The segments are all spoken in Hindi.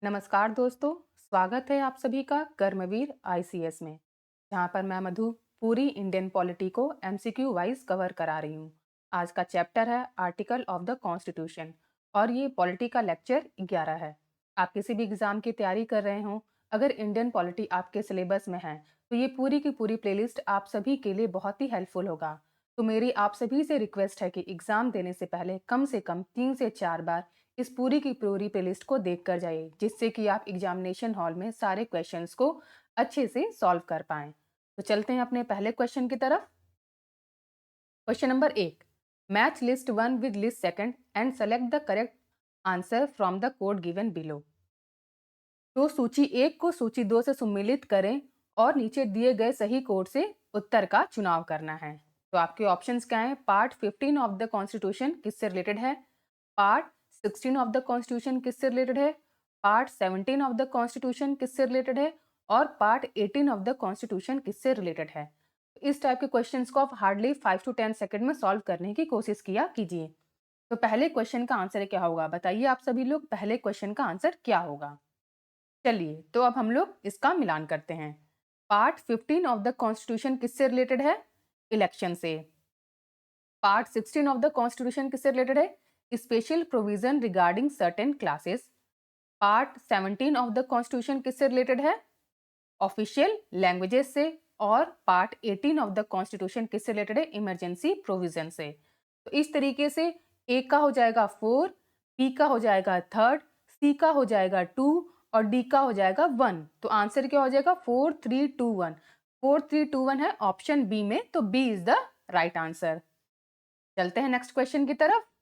नमस्कार दोस्तों, स्वागत है आप सभी का कर्मवीर आईसीएस में, जहां पर मैं मधु पूरी इंडियन पॉलिटी को एमसीक्यू वाइज कवर करा रही हूं। आज का चैप्टर है आर्टिकल ऑफ द कॉन्स्टिट्यूशन और ये पॉलिटी का लेक्चर 11 है। आप किसी भी एग्जाम की तैयारी कर रहे हो, अगर इंडियन पॉलिटी आपके सिलेबस में है तो ये पूरी की पूरी प्लेलिस्ट आप सभी के लिए बहुत ही हेल्पफुल होगा। तो मेरी आप सभी से रिक्वेस्ट है कि एग्जाम देने से कम 3 से 4 बार इस पूरी की पूरी प्लेलिस्ट को देख कर जाइए, जिससे कि आप एग्जामिनेशन हॉल में सारे क्वेश्चंस को अच्छे से सॉल्व कर पाएं। तो चलते हैं अपने पहले क्वेश्चन की तरफ। Question number 1, match list 1 with list second and select the correct answer from the code given below. तो सूची 1 को सूची 2 से सम्मिलित करें और नीचे दिए गए सही कोड से उत्तर का चुनाव करना है। तो आपके ऑप्शंस क्या हैं? पार्ट 15 ऑफ द कॉन्स्टिट्यूशन किससे रिलेटेड है? पार्ट 16 ऑफ द कॉन्स्टिट्यूशन किससे रिलेटेड है? पार्ट 17 ऑफ द कॉन्स्टिट्यूशन किससे रिलेटेड है? और पार्ट 18 ऑफ द कॉन्स्टिट्यूशन किससे रिलेटेड है? इस टाइप के क्वेश्चंस को आप हार्डली 5 to 10 सेकंड में सॉल्व करने की कोशिश किया कीजिए। तो पहले क्वेश्चन का आंसर क्या होगा? बताइए आप सभी लोग, पहले क्वेश्चन का आंसर क्या होगा? चलिए, तो अब हम लोग इसका मिलान करते हैं। पार्ट 15 ऑफ द कॉन्स्टिट्यूशन किससे रिलेटेड है? इलेक्शन से। पार्ट 16 ऑफ द कॉन्स्टिट्यूशन किससे रिलेटेड है? Special provision regarding certain classes. Part 17 of the constitution किससे रिलेटेड है? ऑफिशियल लैंग्वेजेस से। और पार्ट 18 ऑफ द कॉन्स्टिट्यूशन किससे रिलेटेड है? इमरजेंसी प्रोविजन से। तो इस तरीके से ए का हो जाएगा 4, बी का हो जाएगा 3, सी का हो जाएगा 2 और डी का हो जाएगा 1। तो आंसर क्या हो जाएगा? 4 3 2 1। 4 3 2 1 है ऑप्शन बी में, तो B is the right answer. चलते हैं नेक्स्ट क्वेश्चन की तरफ।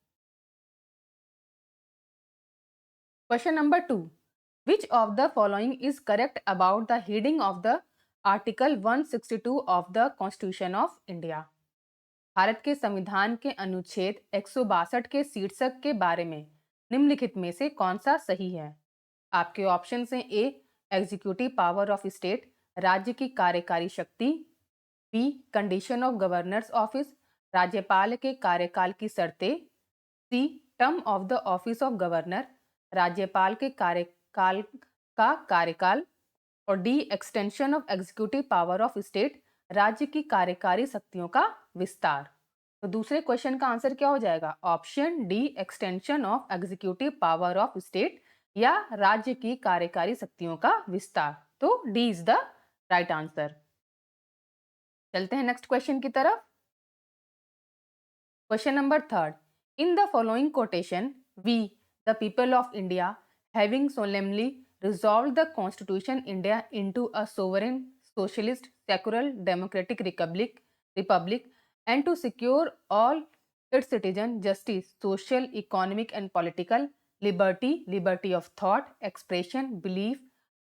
Question number 2, which of the following is correct about the heading of the article 162 of the constitution of india? Bharat के संविधान के अनुच्छेद 162 के शीर्षक के बारे में निम्नलिखित में से कौन सा सही है? आपके ऑप्शन हैं: A executive power of state, राज्य की कार्यकारी शक्ति। B condition of governors office, राज्यपाल के कार्यकाल की शर्तें। C term of the office of governor, राज्यपाल के कार्यकाल का कार्यकाल। और D extension of executive power of state, राज्य की कार्यकारी शक्तियों का विस्तार। तो दूसरे क्वेश्चन का आंसर क्या हो जाएगा? Option D extension of executive power of state या राज्य की कार्यकारी शक्तियों का विस्तार। तो D is the right answer. चलते हैं नेक्स्ट क्वेश्चन की तरफ। Question number 3, in the following quotation we the people of India having solemnly resolved the constitution India into a sovereign socialist secular democratic republic and to secure all its citizens justice social economic and political liberty of thought expression belief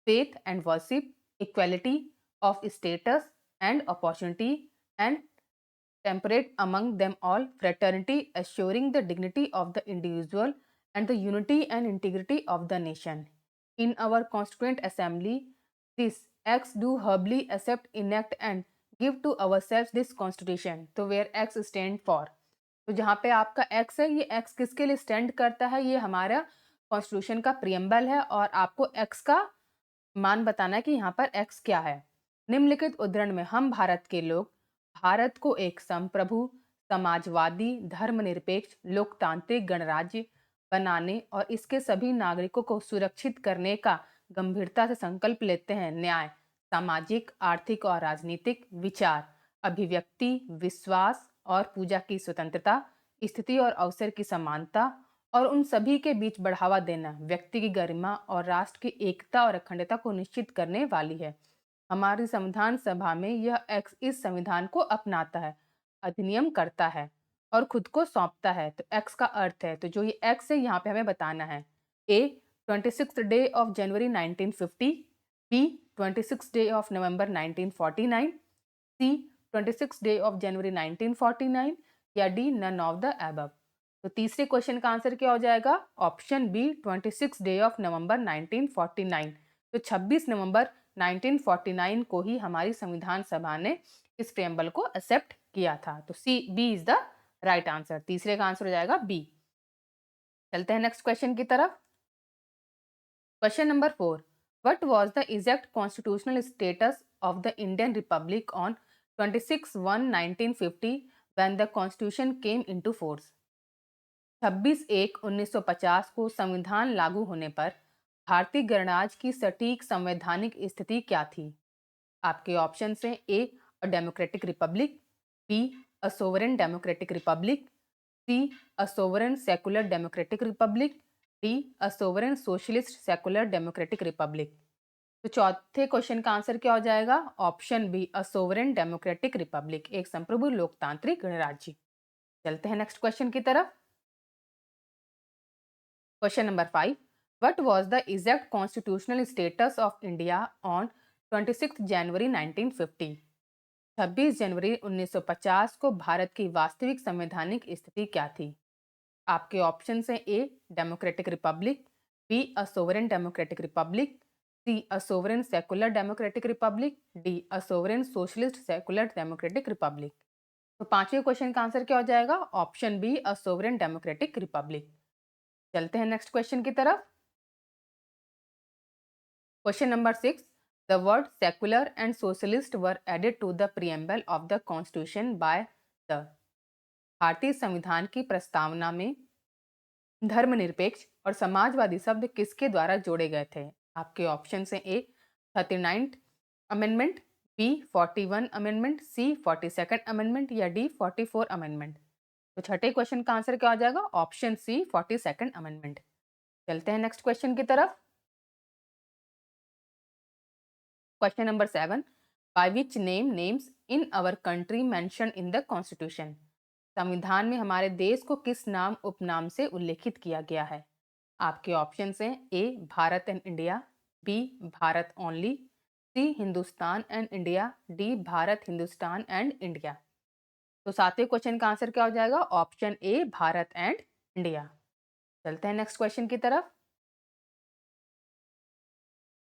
faith and worship equality of status and opportunity and temperate among them all, fraternity, assuring the dignity of the individual and the unity and integrity of the nation. In our Constituent Assembly, this acts do humbly accept, enact and give to ourselves this Constitution, तो where X stand for। तो जहाँ पे आपका X है, ये X किसके लिए स्टैंड करता है? ये हमारा कॉन्स्टिट्यूशन का प्रियम्बल है और आपको X का मान बताना है कि यहाँ पर X क्या है। निम्नलिखित उद्धरण में हम भारत के लोग भारत को एक संप्रभु, समाजवादी, धर्मनिरपेक्ष, लोकतांत्रिक गणराज्य बनाने और इसके सभी नागरिकों को सुरक्षित करने का गंभीरता से संकल्प लेते हैं। न्याय, सामाजिक, आर्थिक और राजनीतिक विचार, अभिव्यक्ति, विश्वास और पूजा की स्वतंत्रता, स्थिति और अवसर की समानता और उन सभी के बीच बढ़ावा देना व्यक्ति की गरिमा और राष्ट्र की एकता और अखंडता को निश्चित करने वाली है। हमारी संविधान सभा में यह एक्ट इस संविधान को अपनाता है, अधिनियम करता है और खुद को सौंपता है। तो एक्ट का अर्थ है, तो जो ये एक्ट है यहाँ पे हमें बताना है। A 26 day of January 1950, B 26 day of November 1949, C 26 day of January 1949 या D none of the above. तो तीसरे क्वेश्चन का आंसर क्या हो जाएगा? Option B 26 day of November 1949। तो 26 नवंबर 1949 को ही हमारी संविधान सभा ने इस प्रेम्बल को एक्सेप्ट किया था। तो C B is the right answer. तीसरे का आंसर हो जाएगा बी। चलते हैं नेक्स्ट क्वेश्चन की तरफ। Question number 4. What was the exact constitutional status of the Indian Republic on 26/1/1950 when the Constitution came into force? 26/1/1950 को संविधान लागू होने पर भारतीय गणराज्य की सटीक संवैधानिक स्थिति क्या थी? आपके ऑप्शन हैं A a democratic republic, B a sovereign democratic republic, C a sovereign secular democratic republic, D a sovereign socialist secular democratic republic. तो चौथे क्वेश्चन का आंसर क्या हो जाएगा? Option B a sovereign democratic republic, एक संप्रभु लोकतांत्रिक गणराज्य। चलते हैं नेक्स्ट क्वेश्चन की तरफ। Question number 5. What was the exact constitutional status of India on 26 January 1950? 26 जनवरी 1950 को भारत की वास्तविक संवैधानिक स्थिति क्या थी? आपके ऑप्शन हैं A democratic republic, B a sovereign democratic republic, C a sovereign secular democratic republic, D a sovereign socialist secular democratic republic. तो पांचवें क्वेश्चन का आंसर क्या हो जाएगा? Option B a sovereign democratic republic. चलते हैं नेक्स्ट क्वेश्चन की तरफ। Question number 6. The word secular and socialist were added to the preamble of the Constitution by the भारतीय संविधान की प्रस्तावना में धर्मनिरपेक्ष और समाजवादी शब्द किसके द्वारा जोड़े गए थे? आपके ऑप्शन हैं A 39th amendment, B 41 amendment, C 42nd amendment या डी 44 अमेंडमेंट। तो छठे क्वेश्चन का आंसर क्या हो जाएगा? Option C 42nd amendment. चलते हैं नेक्स्ट क्वेश्चन की तरफ। Question number 7. By which names in our country mentioned in the Constitution? संविधान में हमारे देश को किस नाम उपनाम से उल्लेखित किया गया है? आपके ऑप्शन हैं A Bharat and India, B Bharat only, C Hindustan and India, D Bharat Hindustan and India. तो सातवें क्वेश्चन का आंसर क्या हो जाएगा? Option A Bharat and India. चलते हैं नेक्स्ट क्वेश्चन की तरफ।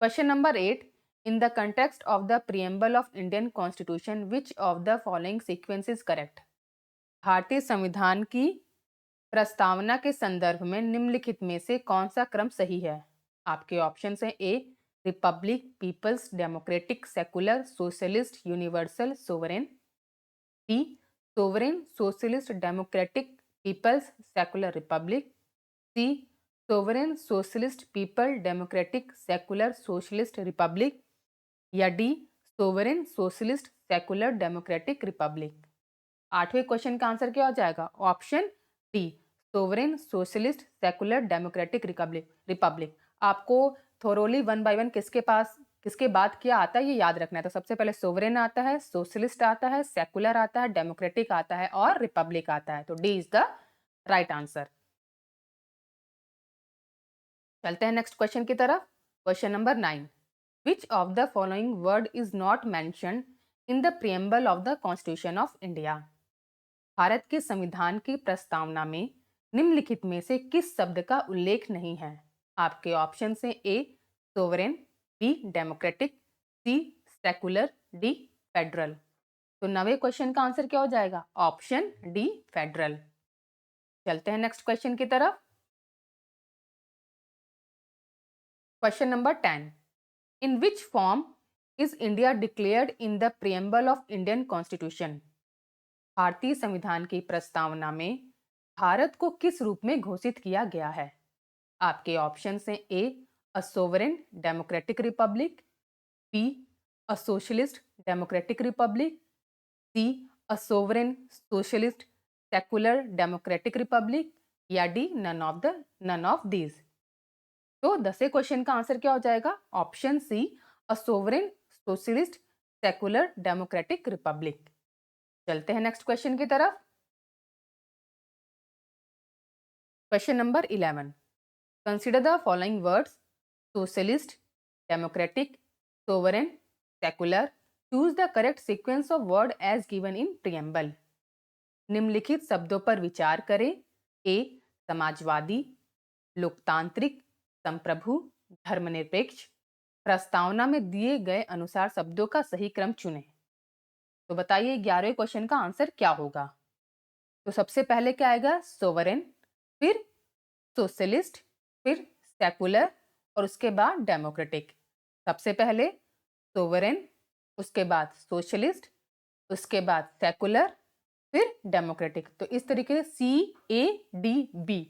Question number 8. In the context of the preamble of Indian Constitution, which of the following sequence is correct? भारतीय संविधान की प्रस्तावना के संदर्भ में निम्नलिखित में से कौन सा क्रम सही है? आपके ऑप्शन हैं A republic, people's, democratic, secular, socialist, universal, sovereign, B sovereign, socialist, democratic, people's, secular, republic, C sovereign, socialist, people, democratic, secular, socialist, republic या D sovereign, socialist, secular, democratic, republic. आठवें क्वेश्चन का आंसर क्या हो जाएगा? Option D sovereign, socialist, secular, democratic, republic. आपको थोरोली वन बाय वन किसके बाद क्या आता है ये याद रखना है। तो सबसे पहले सोवरेन आता है, सोशलिस्ट आता है, सेकुलर आता है, डेमोक्रेटिक आता है और रिपब्लिक आता है। तो D is the right answer. चलते हैं नेक्स्ट क्वेश्चन की तरफ। Question number 9. Which of the following word is not mentioned in the preamble of the Constitution of India? Bharat के संविधान की प्रस्तावना में निम्नलिखित में से किस शब्द का उल्लेख नहीं है? आपके ऑप्शन हैं ए सोवरेन, बी डेमोक्रेटिक, सी सेकुलर, डी फेडरल। तो नवे क्वेश्चन का आंसर क्या हो जाएगा? Option D federal. चलते हैं नेक्स्ट क्वेश्चन की तरफ। Question number 10. In which form is India declared in the preamble of Indian Constitution? भारतीय संविधान की प्रस्तावना में भारत को किस रूप में घोषित किया गया है? आपके ऑप्शन हैं A a sovereign democratic republic, B a socialist democratic republic, C a sovereign socialist secular democratic republic या डी नन ऑफ दीज। तो 10वें क्वेश्चन का आंसर क्या हो जाएगा? Option C a sovereign socialist secular democratic republic. चलते हैं नेक्स्ट क्वेश्चन की तरफ। Question number 11. Consider the following words socialist, democratic, sovereign, secular. Choose the correct sequence of word as given in preamble. निम्नलिखित शब्दों पर विचार करें। ए समाजवादी, लोकतांत्रिक, संप्रभु, धर्मनिरपेक्ष। प्रस्तावना में दिए गए अनुसार शब्दों का सही क्रम चुनें। तो बताइए 11वें क्वेश्चन का आंसर क्या होगा? तो सबसे पहले क्या आएगा? सोवरेन, फिर सोशलिस्ट, फिर सेकुलर और उसके बाद डेमोक्रेटिक। सबसे पहले सोवरेन, उसके बाद सोशलिस्ट, उसके बाद सेकुलर, फिर डेमोक्रेटिक। तो इस तरीके से CADB,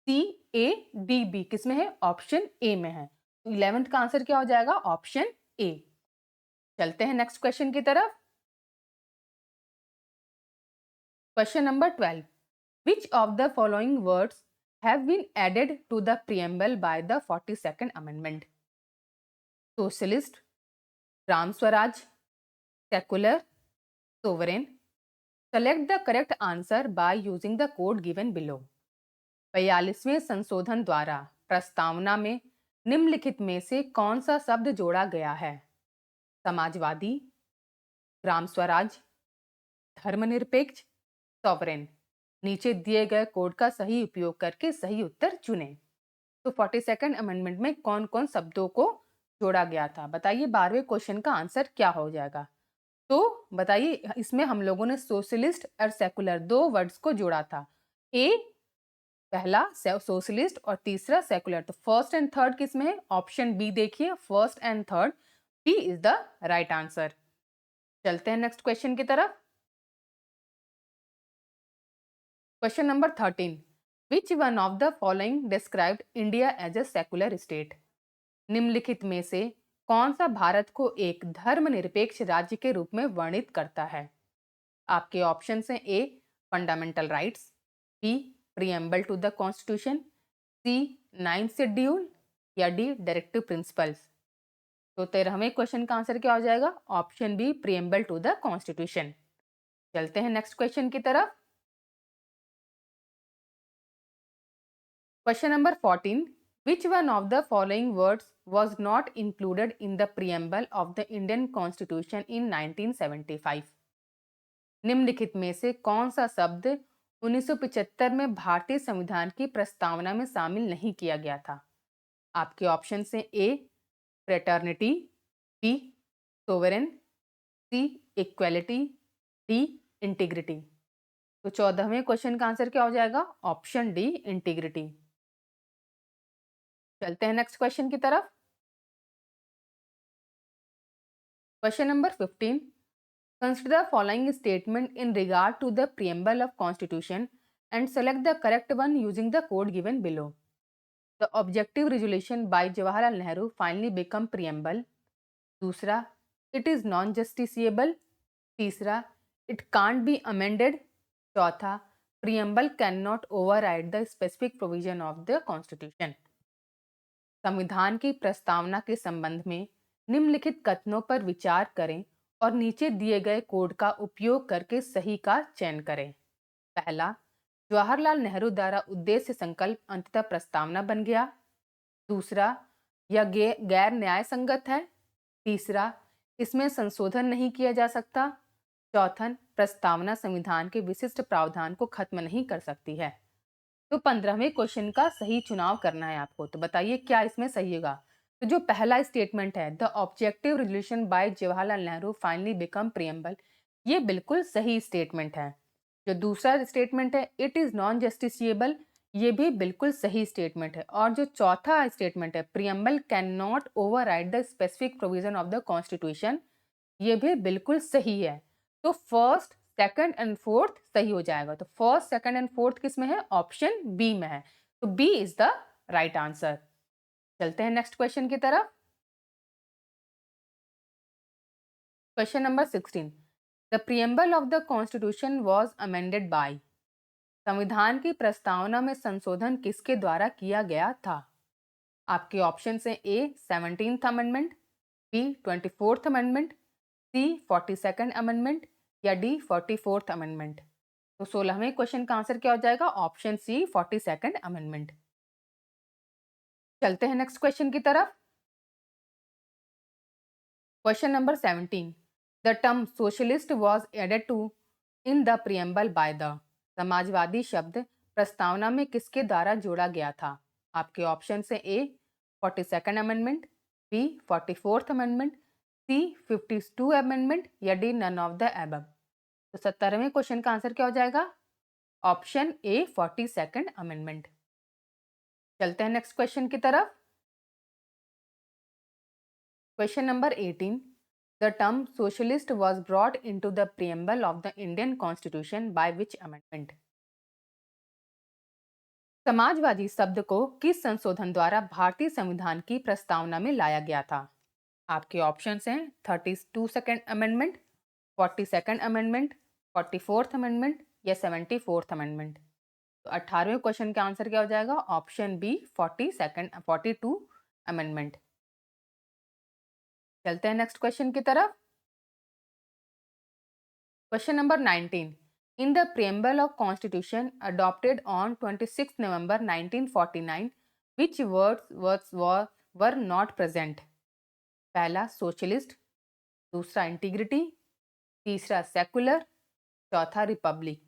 CADB किस में है? ऑप्शन ए में है। तो 11th का आंसर क्या हो जाएगा? ऑप्शन ए। चलते हैं नेक्स्ट क्वेश्चन की तरफ। Question number 12, which of the following words have been added to the preamble by the 42nd amendment? Socialist, Ram Swaraj, secular, sovereign. Select the correct answer by using the code given below. 42वें संशोधन द्वारा प्रस्तावना में निम्नलिखित में से कौन सा शब्द जोड़ा गया है? समाजवादी, ग्राम स्वराज, धर्मनिरपेक्ष, सॉवरेन। नीचे दिए गए कोड का सही उपयोग करके सही उत्तर चुनें। तो 42nd अमेंडमेंट में कौन कौन शब्दों को जोड़ा गया था? बताइए 12वें क्वेश्चन का आंसर क्या हो जाएगा? तो बताइए, इसमें हम लोगों ने सोशलिस्ट और सेकुलर दो वर्ड्स को जोड़ा था। ए पहला सोशलिस्ट और तीसरा सेकुलर। तो फर्स्ट एंड थर्ड किस में है? ऑप्शन बी देखिए, first and third, B is the right answer. चलते हैं नेक्स्ट क्वेश्चन की तरफ। Question number 13, which one of the following described India as a secular state? निम्नलिखित में से कौन सा भारत को एक धर्मनिरपेक्ष राज्य के रूप में वर्णित करता है? आपके ऑप्शन हैं A fundamental rights, B preamble to the constitution, C 9th schedule या डी डायरेक्टिव प्रिंसिपल्स। तो 13वें क्वेश्चन का आंसर क्या हो जाएगा? Option B preamble to the constitution. चलते हैं नेक्स्ट क्वेश्चन की तरफ। Question number 14, which one of the following words was not included in the preamble of the Indian Constitution in 1975? निम्नलिखित में से कौन सा शब्द 1975 में भारतीय संविधान की प्रस्तावना में शामिल नहीं किया गया था? आपके ऑप्शन हैं ए फ्रेटर्निटी, बी सोवरेन, सी इक्वेलिटी, डी इंटीग्रिटी। तो 14वें क्वेश्चन का आंसर क्या हो जाएगा? Option D integrity. चलते हैं नेक्स्ट क्वेश्चन की तरफ। Question number 15, consider the following statement in regard to the preamble of constitution and select the correct one using the code given below. The objective resolution by Jawaharlal Nehru finally become preamble. दूसरा, it is non-justiciable. तीसरा, it can't be amended. चौथा, preamble cannot override the specific provision of the constitution. संविधान की प्रस्तावना के संबंध में निम्नलिखित कथनों पर विचार करें और नीचे दिए गए कोड का उपयोग करके सही का चयन करें। पहला, जवाहरलाल नेहरू द्वारा उद्देश्य संकल्प अंततः प्रस्तावना बन गया। दूसरा, यह गैर न्याय संगत है। तीसरा, इसमें संशोधन नहीं किया जा सकता। चौथन, प्रस्तावना संविधान के विशिष्ट प्रावधान को खत्म नहीं कर सकती है। तो 15वें क्वेश्चन का सही चुनाव करना है आपको। तो बताइए क्या इसमें सही होगा? तो जो पहला स्टेटमेंट है, the objective resolution bye Jawaharlal Nehru finally become preamble, ये बिल्कुल सही स्टेटमेंट है। जो दूसरा स्टेटमेंट है, इट इज नॉन जस्टिसिएबल, ये भी बिल्कुल सही स्टेटमेंट है। और जो चौथा स्टेटमेंट है, preamble can not override the specific provision of the constitution, ये भी बिल्कुल सही है। तो फर्स्ट, सेकंड एंड फोर्थ सही हो जाएगा। तो फर्स्ट, सेकंड एंड फोर्थ किस में है? ऑप्शन बी में है। तो B is the right answer. चलते हैं नेक्स्ट क्वेश्चन की तरफ। Question number 16, the preamble of the constitution was amended by. संविधान की प्रस्तावना में संशोधन किसके द्वारा किया गया था? आपके ऑप्शन हैं A 17th amendment, B 24th amendment, C 42nd amendment या डी 44th अमेंडमेंट। तो 16वें क्वेश्चन का आंसर क्या हो जाएगा? Option C 42nd amendment. चलते हैं नेक्स्ट क्वेश्चन की तरफ। Question number 17, the term socialist was added to in the preamble by the. समाजवादी शब्द प्रस्तावना में किसके द्वारा जोड़ा गया था? आपके ऑप्शन हैं A 42nd amendment, B 44th amendment, C 52 amendment या D none of the above. तो 17वें क्वेश्चन का आंसर क्या हो जाएगा? Option A 42nd amendment. चलते हैं नेक्स्ट क्वेश्चन की तरफ। Question number 18. The term socialist was brought into the preamble of the Indian Constitution by which amendment? Samajwadi शब्द को किस संशोधन द्वारा भारतीय संविधान की प्रस्तावना में लाया गया था? आपके ऑप्शंस हैं 32 amendment, 42nd amendment, 44th amendment या 74th अमेंडमेंट। तो 18वें क्वेश्चन का आंसर क्या हो जाएगा? Option B 42 amendment. चलते हैं नेक्स्ट क्वेश्चन की तरफ। Question number 19. In the preamble of Constitution adopted on 26 November 1949, which words were not present? पहला सोशलिस्ट, दूसरा इंटीग्रिटी, तीसरा सेकुलर, चौथा Republic.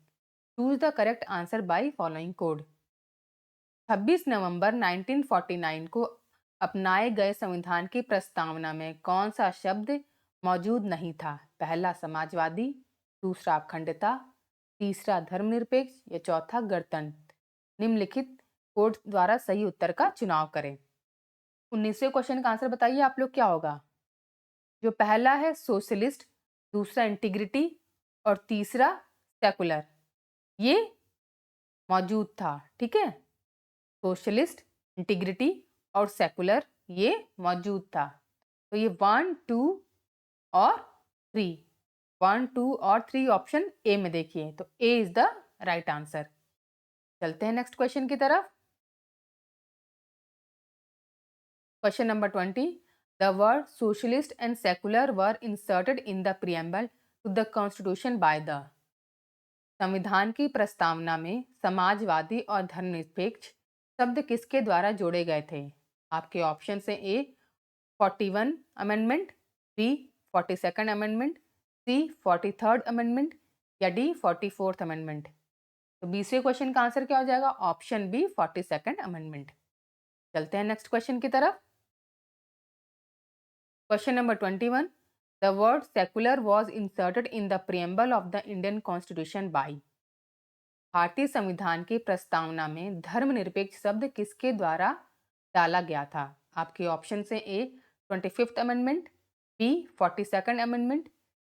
Choose the correct answer by following code. 26 नवंबर 1949 को अपनाए गए संविधान की प्रस्तावना में कौन सा शब्द मौजूद नहीं था? पहला समाजवादी, दूसरा अखंडता, तीसरा धर्मनिरपेक्ष या चौथा गणतंत्र। निम्नलिखित कोड द्वारा सही उत्तर का चुनाव करें। 19वें क्वेश्चन का आंसर बताइए आप लोग क्या होगा? जो पहला है सोशलिस्ट, दूसरा इंटीग्रिटी और तीसरा सेकुलर, ये मौजूद था। ठीक है, सोशलिस्ट, इंटीग्रिटी और सेकुलर ये मौजूद था। तो ये 1, 2 और 3, 1, 2 और 3 ऑप्शन ए में देखिए, तो ए इज द राइट आंसर। चलते हैं नेक्स्ट क्वेश्चन की तरफ। Question number 20. The word socialist and secular were inserted in the preamble to the Constitution by the. संविधान की प्रस्तावना में समाजवादी और धर्मनिरपेक्ष शब्द किसके द्वारा जोड़े गए थे? आपके ऑप्शन से A 41 amendment, B 42nd amendment, C 43rd amendment या डी 44th अमेंडमेंट। तो 20वें क्वेश्चन का आंसर क्या हो जाएगा? Option B 42nd amendment. चलते हैं नेक्स्ट क्वेश्चन की तरफ। Question number 21. The word secular was inserted in the preamble of the Indian Constitution by. भारतीय संविधान की प्रस्तावना में धर्मनिरपेक्ष शब्द किसके द्वारा डाला गया था? आपके ऑप्शन से A 25th amendment, B 42nd amendment,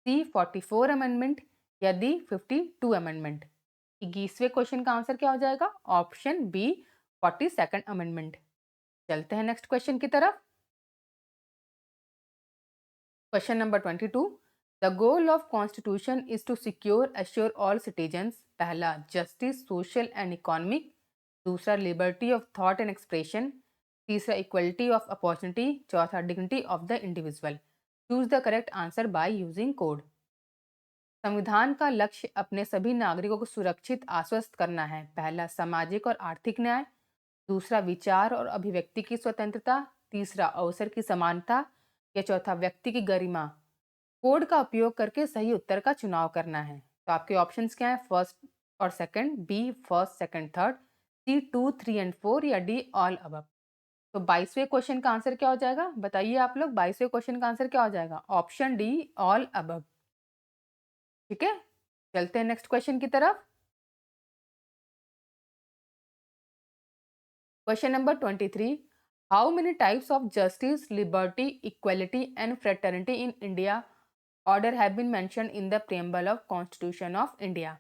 C 44 amendment या डी 52 अमेंडमेंट। 21वें क्वेश्चन का आंसर क्या हो जाएगा? Option B 42nd amendment. चलते हैं नेक्स्ट क्वेश्चन की तरफ। Question number 22. The goal of Constitution is to assure all citizens. पहला justice, social and economic. दूसरा liberty of thought and expression. तीसरा equality of opportunity. चौथा dignity of the individual. Choose the correct answer by using code. संविधान का लक्ष्य अपने सभी नागरिकों को सुरक्षित आश्वस्त करना है। पहला सामाजिक और आर्थिक न्याय, दूसरा विचार और अभिव्यक्ति की स्वतंत्रता, तीसरा अवसर की समानता या चौथा व्यक्ति की गरिमा। कोड का उपयोग करके सही उत्तर का चुनाव करना है। तो आपके ऑप्शंस क्या हैं? फर्स्ट और second, B first second third, C 2, 3 and 4 या डी ऑल अबव। तो 22वें क्वेश्चन का आंसर क्या हो जाएगा? बताइए आप लोग, 22वें क्वेश्चन का आंसर क्या हो जाएगा? Option D all above. ठीक है, चलते हैं नेक्स्ट क्वेश्चन की तरफ। Question number 23. How many types of justice, liberty, equality and fraternity in India order have been mentioned in the preamble of Constitution of India?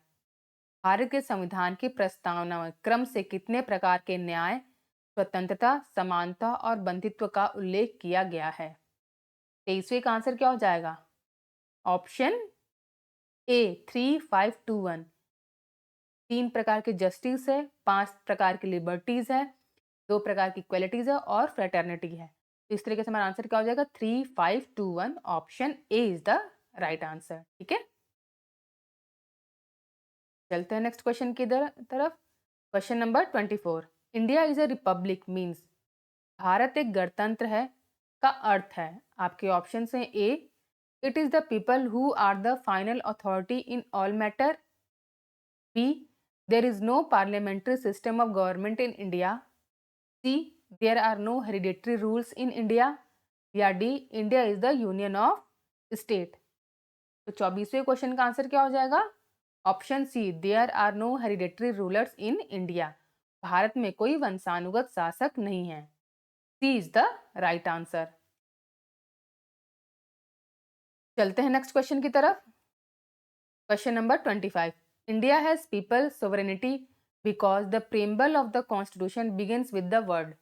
Bharat के संविधान की प्रस्तावना में क्रम से कितने प्रकार के न्याय, स्वतंत्रता, समानता और बंधुत्व का उल्लेख किया गया है? 23वें का आंसर क्या हो जाएगा? ऑप्शन ए 3, 5, 2, 1। 3 प्रकार के जस्टिस है, 5 प्रकार की लिबर्टीज है, 2 प्रकार की इक्वलिटीज है और फ्रेटर्निटी है। तो इस तरीके से हमारा आंसर क्या हो जाएगा? 3, 5, 2, 1। Option A is the right answer. ठीक है, चलते हैं नेक्स्ट क्वेश्चन की तरफ। Question number 24. India is a republic means Bharat एक गणतंत्र है का अर्थ है। आपके ऑप्शन हैं A it is the people who are the final authority in all matter, B there is no parliamentary system of government in India, C there are no hereditary rules in India या D India is the union of state. तो 24वें क्वेश्चन का आंसर क्या हो जाएगा? Option C there are no hereditary rulers in India. Bharat में कोई वंशानुगत शासक नहीं है। C is the right answer. चलते हैं नेक्स्ट क्वेश्चन की तरफ। Question number 25। India has people sovereignty because the preamble of the constitution begins with the word.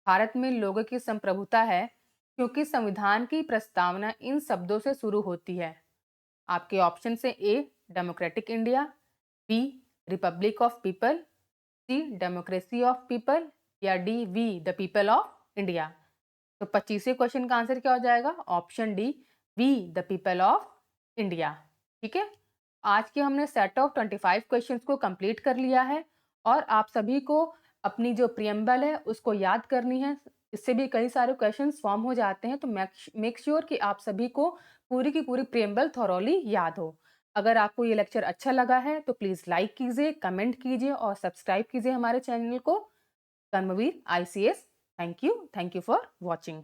Bharat में लोगों की संप्रभुता है क्योंकि संविधान की प्रस्तावना इन शब्दों से शुरू होती है। आपके ऑप्शन से A democratic India, B republic of people, C democracy of people या D we the people of India. तो 25वें क्वेश्चन का आंसर क्या हो जाएगा? Option D we the people of India. ठीक है, आज के हमने सेट ऑफ 25 क्वेश्चंस को कंप्लीट कर लिया है और आप सभी को अपनी जो प्रियम्बल है उसको याद करनी है। इससे भी कई सारे क्वेश्चंस फॉर्म हो जाते हैं, तो मेक श्योर कि आप सभी को पूरी की पूरी प्रियम्बल थॉरोली याद हो। अगर आपको ये लेक्चर अच्छा लगा है तो प्लीज़ लाइक कीजिए, कमेंट कीजिए और सब्सक्राइब कीजिए हमारे चैनल को कर्मवीर ICS। Thank you for watching.